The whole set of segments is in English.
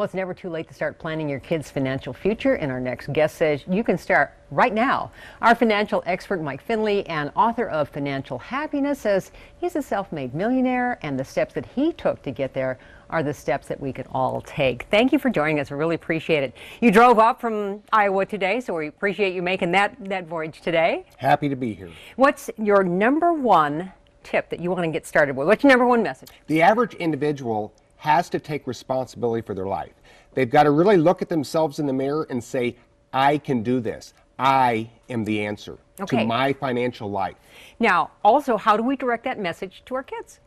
Well, it's never too late to start planning your kids' financial future, and our next guest says you can start right now. Our financial expert, Mike Finley, and author of Financial Happiness, says he's a self-made millionaire, and the steps that he took to get there are the steps that we could all take. Thank you for joining us. I really appreciate it. You drove up from Iowa today, so we appreciate you making that voyage today. Happy to be here. What's your number one tip that you want to get started with? What's your number one message? The average individual has to take responsibility for their life. They've got to really look at themselves in the mirror and say, I can do this. I am the answer to my financial life. Now, also, how do we direct that message to our kids?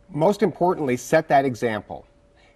Most importantly, set that example.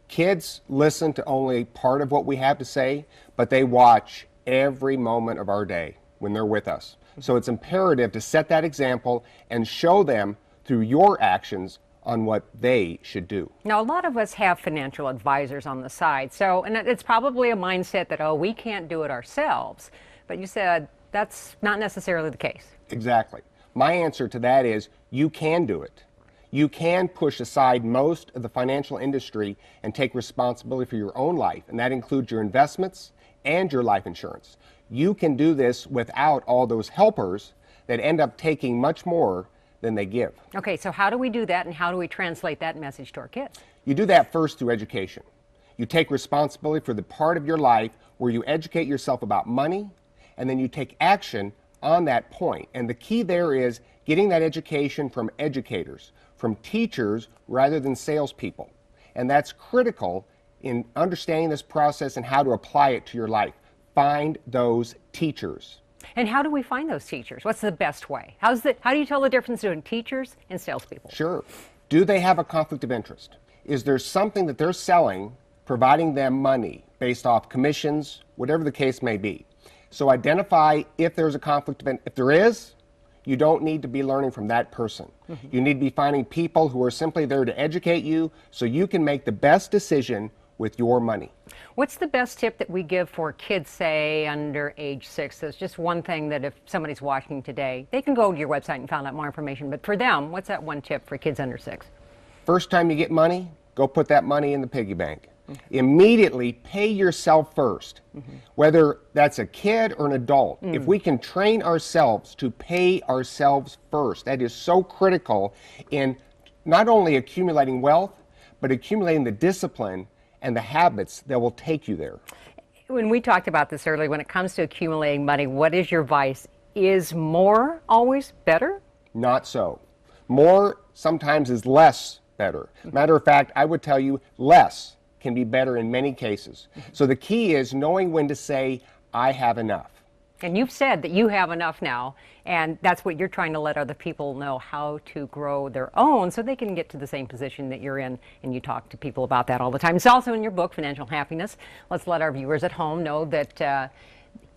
Kids listen to only part of what we have to say, but they watch every moment of our day when they're with us. So it's imperative to set that example and show them through your actions on what they should do. Now, a lot of us have financial advisors on the side, and it's probably a mindset that, oh, we can't do it ourselves. But you said that's not necessarily the case. Exactly. My answer to that is you can do it. You can push aside most of the financial industry and take responsibility for your own life, and that includes your investments and your life insurance. You can do this without all those helpers that end up taking much more than they give. Okay, so how do we do that, and how do we translate that message to our kids? You do that first through education. You take responsibility for the part of your life where you educate yourself about money, and then you take action on that point. And the key there is getting that education from educators, from teachers rather than salespeople. And that's critical in understanding this process and how to apply it to your life. Find those teachers. And how do we find those teachers? What's the best way? How do you tell the difference between teachers and salespeople? Sure. Do they have a conflict of interest? Is there something that they're selling, providing them money based off commissions, whatever the case may be? So identify if there's a conflict of interest. If there is, you don't need to be learning from that person. You need to be finding people who are simply there to educate you so you can make the best decision with your money. What's the best tip that we give for kids, say, under age 6? There's just one thing that if somebody's watching today, they can go to your website and find out more information. But for them, what's that one tip for kids under 6? First time you get money, go put that money in the piggy bank. Immediately pay yourself first, whether that's a kid or an adult. If we can train ourselves to pay ourselves first, that is so critical in not only accumulating wealth, but accumulating the discipline and the habits that will take you there. When we talked about this earlier, when it comes to accumulating money, what is your advice? Is more always better? Not so. More sometimes is less better. Matter of fact, I would tell you less can be better in many cases. So the key is knowing when to say, I have enough. And you've said that you have enough now, and that's what you're trying to let other people know, how to grow their own so they can get to the same position that you're in, and you talk to people about that all the time. It's also in your book, Financial Happiness. Let's let our viewers at home know that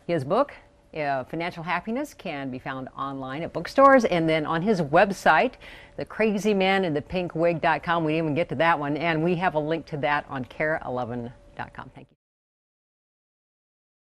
his book, Financial Happiness, can be found online at bookstores and then on his website, thecrazymaninthepinkwig.com. We didn't even get to that one, and we have a link to that on KARE11.com. Thank you.